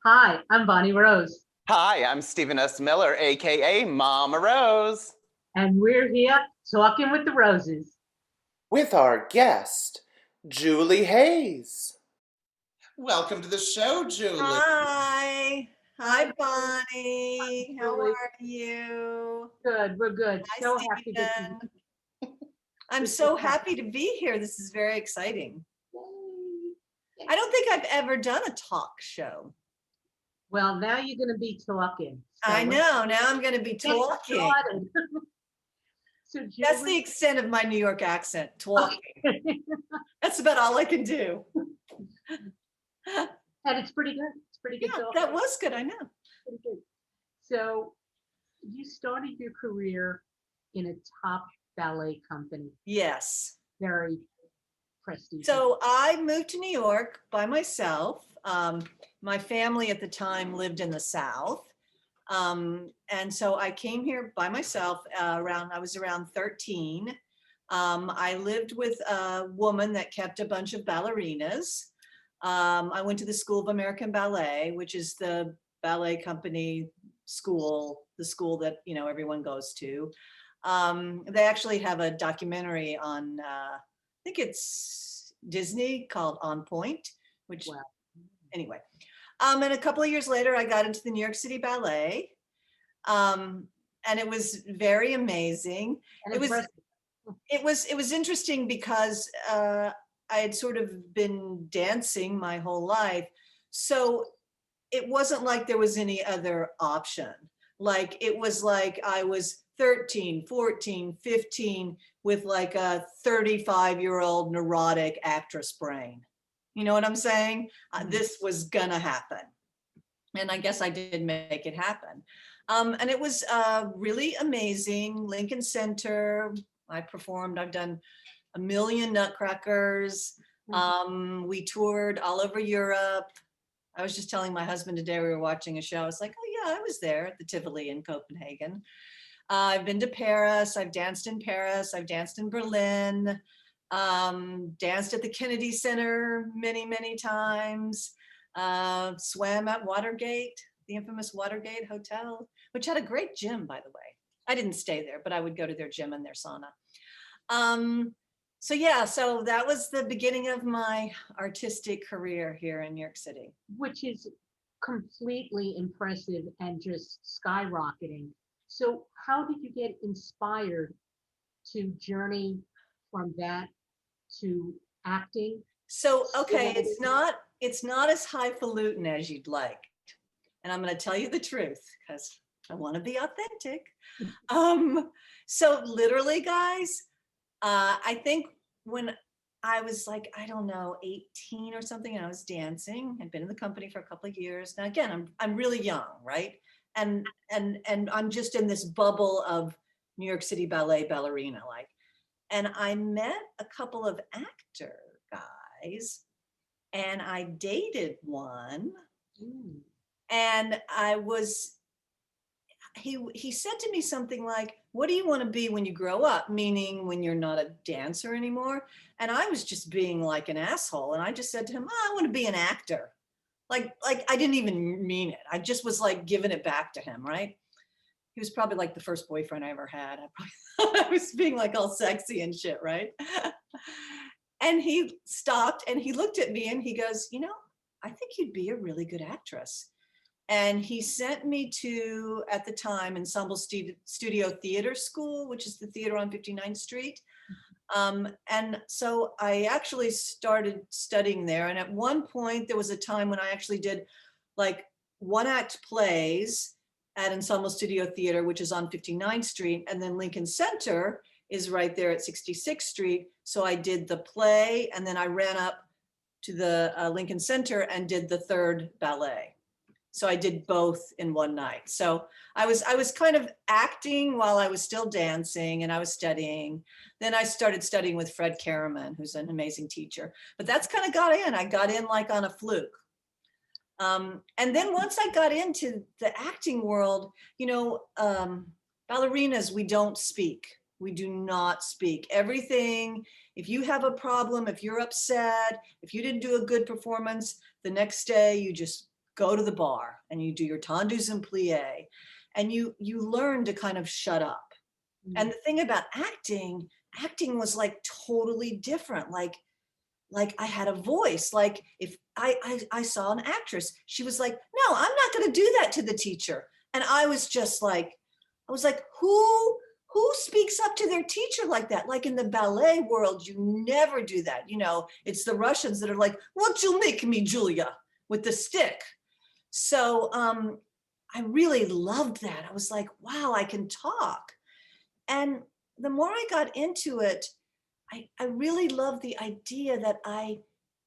Hi, I'm Bonnie Rose, Hi, I'm Stephen S. Miller, aka Mama Rose. and we're here talking with the Roses. With our guest, Julie Hayes. Welcome to the show, Julie. Hi. Hi, Hi, Bonnie. How Julie. are you? Good, we're good. Hi, So happy to Stephen. see I'm Good so to have happy to be here. This is very exciting. you. I don't think I've ever done a talk show. Well, now you're going to be talking. I know. Now I'm going to be Get talking. started. So, That's the Julie, extent of my New York accent, talking. That's about all I can do. and it's pretty good. It's pretty good Yeah, talking. that was good. I know. Pretty good. So, you started your career in a top ballet company, Yes. very prestigious. So I moved to New York by myself. My family at the time lived in the South. And so I came here by myself I was around 13. I lived with a woman that kept a bunch of ballerinas. I went to the School of American Ballet, which is the ballet company school, the school that, everyone goes to. They actually have a documentary on, I think it's Disney, called On Point, which Wow. anyway. And a couple of years later, I got into the New York City Ballet. And it was very amazing. And It was impressive. it was interesting because I had sort of been dancing my whole life. So it wasn't like there was any other option. Like it was like I was 13, 14, 15 with like a 35-year-old neurotic actress brain. You know what I'm saying? This was gonna happen. And I guess I did make it happen. And it was really amazing. Lincoln Center, I performed, I've done a million Nutcrackers. We toured all over Europe. I was just telling my husband today, we were watching a show. I was like, oh yeah, I was there at the Tivoli in Copenhagen. I've been to Paris. I've danced in Paris. I've danced in Berlin. Danced at the Kennedy Center many, many times. Swam at Watergate, the infamous Watergate Hotel, which had a great gym, by the way. I didn't stay there, but I would go to their gym and their sauna. So that was the beginning of my artistic career here in New York City. Which is completely impressive and just skyrocketing. So how did you get inspired to journey from that to acting? So, okay, it's not as highfalutin as you'd like. And I'm going to tell you the truth because I want to be authentic. So literally, guys, I think when I was like, I don't know, 18 or something, and I was dancing, I'd been in the company for a couple of years. Now, again, I'm really young, right? And I'm just in this bubble of New York City Ballet ballerina, like, and I met a couple of actor guys, and I dated one, and he said to me something like, what do you want to be when you grow up? Meaning when you're not a dancer anymore. And I was just being like an asshole. And I just said to him, oh, I want to be an actor. Like I didn't even mean it. I just was like giving it back to him, right? He was probably like the first boyfriend I ever had. I probably thought I was being like all sexy and shit, right? And he stopped and he looked at me and he goes, I think you'd be a really good actress. And he sent me to, at the time, Ensemble Studio Theater School, which is the theater on 59th Street. And so I actually started studying there. And at one point, there was a time when I actually did like one-act plays at Ensemble Studio Theater, which is on 59th Street. And then Lincoln Center is right there at 66th Street. So I did the play, and then I ran up to the Lincoln Center and did the third ballet. So I did both in one night. So I was kind of acting while I was still dancing, and I was studying. Then I started studying with Fred Karaman, who's an amazing teacher. But that's kind of got in. I got in like on a fluke. And then once I got into the acting world, ballerinas, we don't speak. We do not speak. Everything, if you have a problem, if you're upset, if you didn't do a good performance, the next day you just go to the bar and you do your tendus and plie, and you learn to kind of shut up. And the thing about acting was like totally different. Like I had a voice. Like if I saw an actress, she was like, no, I'm not going to do that to the teacher. And I was like, who speaks up to their teacher like that? Like in the ballet world, you never do that. You know, it's the Russians that are like, won't you make me, Julia, with the stick? So I really loved that. I was like, wow, I can talk. And the more I got into it, I really loved the idea that I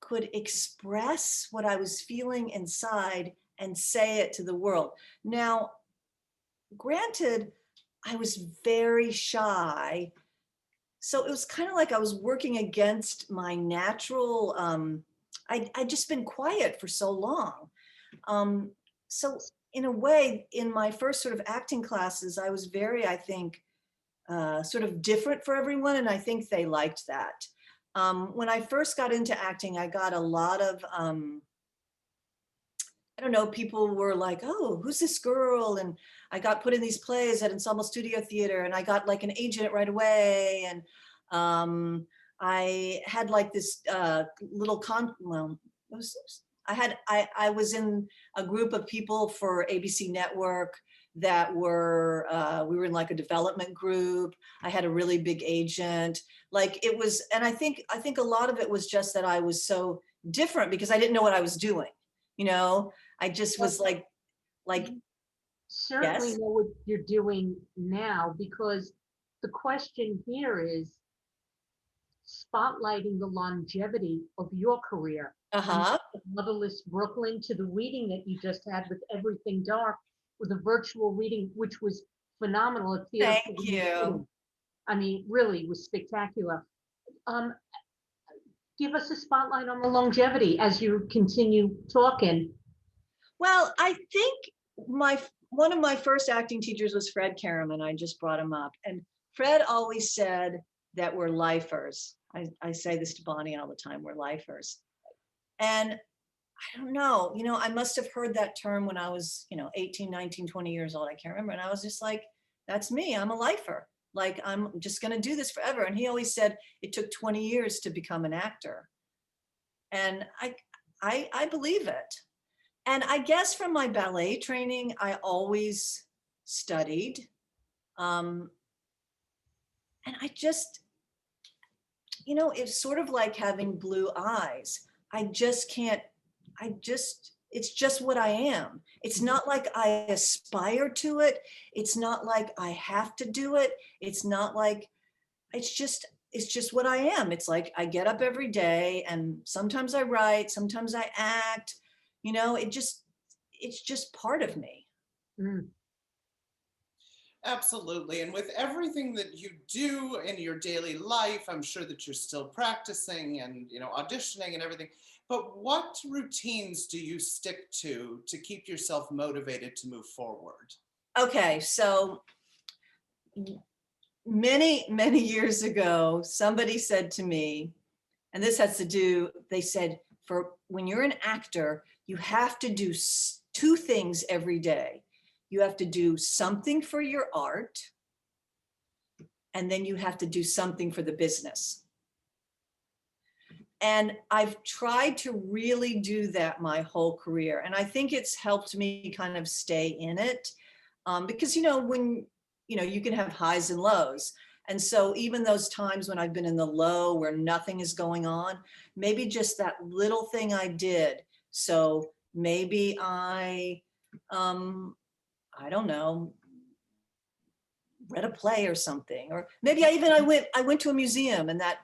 could express what I was feeling inside and say it to the world. Now, granted, I was very shy. So it was kind of like I was working against my natural, I'd just been quiet for so long. So in a way, in my first sort of acting classes, I was very, I think, sort of different for everyone. And I think they liked that. When I first got into acting, I got a lot of, I don't know, people were like, oh, who's this girl? And I got put in these plays at Ensemble Studio Theater, and I got like an agent right away. And I had like this little I was in a group of people for ABC Network that were, we were in like a development group. I had a really big agent. Like it was, and I think a lot of it was just that I was so different because I didn't know what I was doing. You know, I just was like, certainly yes. know what you're doing now, because the question here is spotlighting the longevity of your career. Uh-huh. Motherless Brooklyn to the reading that you just had with Everything Dark, with a virtual reading, which was phenomenal at Theater. Thank you. I mean, really was spectacular. Um, Give us a spotlight on the longevity as you continue talking. Well, I think one of my first acting teachers was Fred Karaman. I just brought him up. And Fred always said that we're lifers. I say this to Bonnie all the time, we're lifers. And I don't know, you know, I must have heard that term when I was, 18, 19, 20 years old. I can't remember. And I was just like, that's me. I'm a lifer. Like, I'm just going to do this forever. And he always said it took 20 years to become an actor. And I believe it. And I guess from my ballet training, I always studied. And I just, it's sort of like having blue eyes. It's just what I am. It's not like I aspire to it. It's not like I have to do it. It's not like, it's just what I am. It's like I get up every day and sometimes I write, sometimes I act, it's just part of me. Mm. Absolutely. And with everything that you do in your daily life, I'm sure that you're still practicing and, auditioning and everything. But what routines do you stick to keep yourself motivated to move forward? Okay, so many years ago, somebody said to me, and this has to do, they said, for when you're an actor, you have to do two things every day. You have to do something for your art, and then you have to do something for the business. And I've tried to really do that my whole career. And I think it's helped me kind of stay in it. Because, when, you can have highs and lows. And so even those times when I've been in the low where nothing is going on, maybe just that little thing I did. So maybe I don't know, read a play or something, or maybe I went to a museum and that,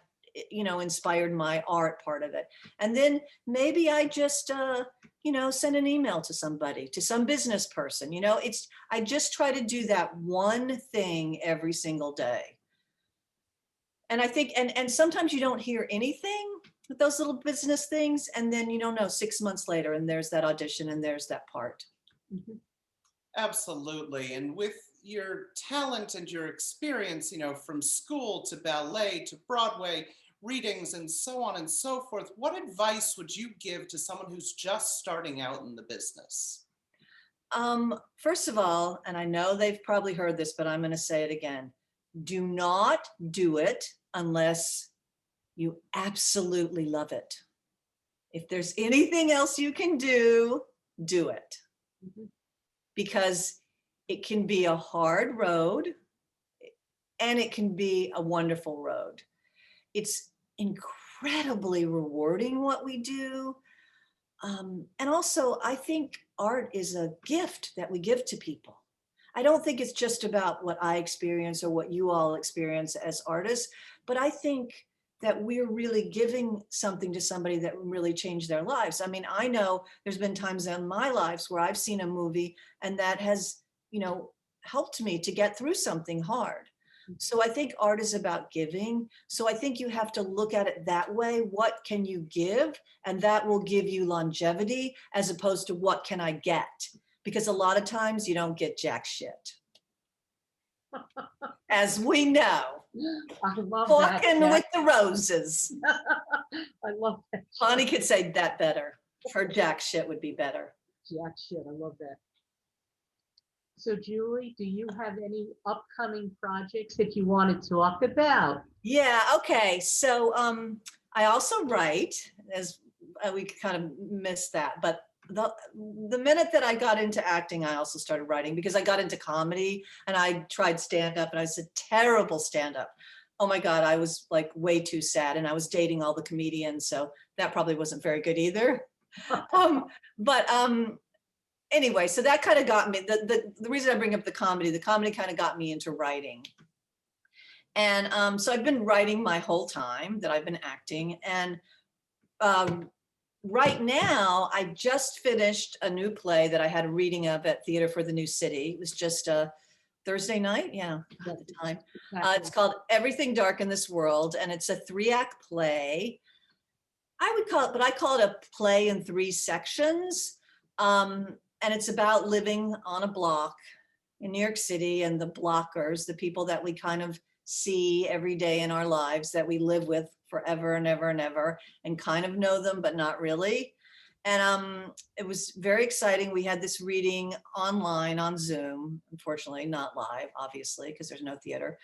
inspired my art part of it. And then maybe I just, send an email to somebody, to some business person, I just try to do that one thing every single day. And I think, and sometimes you don't hear anything with those little business things. And then, 6 months later, and there's that audition and there's that part. Mm-hmm. Absolutely. And with your talent and your experience, from school to ballet to Broadway, readings and so on and so forth. What advice would you give to someone who's just starting out in the business? First of all, and I know they've probably heard this, but I'm going to say it again. Do not do it unless you absolutely love it. If there's anything else you can do, do it. Mhm. Because it can be a hard road and it can be a wonderful road. It's incredibly rewarding what we do. And also, I think art is a gift that we give to people. I don't think it's just about what I experience or what you all experience as artists, but I think that we're really giving something to somebody that will really change their lives. I mean, I know there's been times in my lives where I've seen a movie and that has, helped me to get through something hard. So I think art is about giving. So I think you have to look at it that way. What can you give? And that will give you longevity as opposed to what can I get? Because a lot of times you don't get jack shit. As we know, I love that. Tawkin Jack. With The Roses. I love that. Bonnie could say that better. Her jack shit would be better. Jack shit. I love that. So Julie, do you have any upcoming projects that you want to talk about? Yeah, okay. So I also write, as we kind of missed that, but the minute that I got into acting, I also started writing because I got into comedy and I tried stand-up and I was a terrible stand-up. Oh my God, I was like way too sad and I was dating all the comedians, so that probably wasn't very good either. Anyway, so that kind of got me, the reason I bring up the comedy kind of got me into writing. And so I've been writing my whole time that I've been acting. And right now, I just finished a new play that I had a reading of at Theater for the New City. It was just a Thursday night, at the time. It's called Everything Dark in This World, and it's a 3-act play. I would call it, but I call it a play in 3 sections. And it's about living on a block in New York City and the blockers, the people that we kind of see every day in our lives that we live with forever and ever and ever and kind of know them, but not really. And it was very exciting. We had this reading online on Zoom, unfortunately not live, obviously, because there's no theater.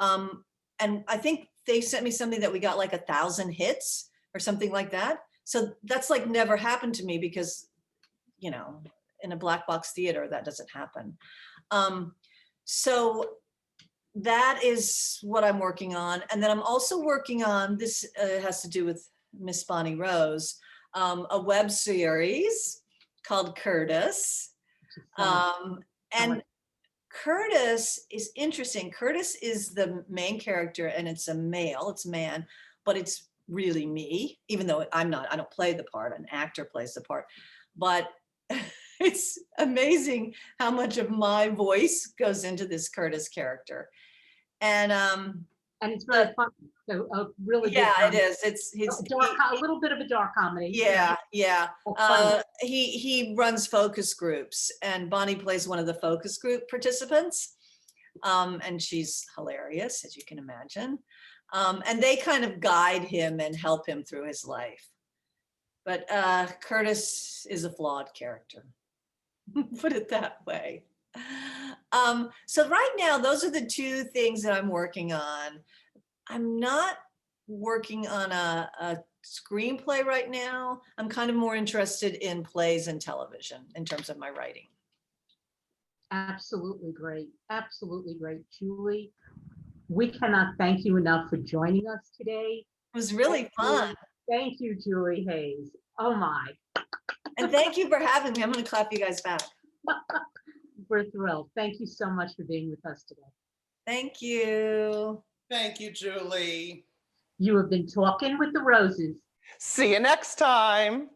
And I think they sent me something that we got like 1,000 hits or something like that. So that's like never happened to me because, in a black box theater, that doesn't happen. So that is what I'm working on. And then I'm also working on, this has to do with Miss Bonnie Rose, a web series called Kurtis. And Kurtis is interesting. Kurtis is the main character and it's a male, it's a man, but it's really me, even though I don't play the part, an actor plays the part. But it's amazing how much of my voice goes into this Kurtis character. And it's very fun. So really good it comedy. is. It's a little bit of a dark comedy. Yeah. Funny. He runs focus groups and Bonnie plays one of the focus group participants. And she's hilarious, as you can imagine. And they kind of guide him and help him through his life. But Kurtis is a flawed character, put it that way. So right now, those are the 2 things that I'm working on. I'm not working on a screenplay right now. I'm kind of more interested in plays and television in terms of my writing. Absolutely great. Absolutely great. Julie, we cannot thank you enough for joining us today. It was really fun. Thank you, Julie Hayes. Oh my. And thank you for having me. I'm going to clap you guys back. We're thrilled. Thank you so much for being with us today. Thank you. Thank you, Julie. You have been Talking with the Roses. See you next time.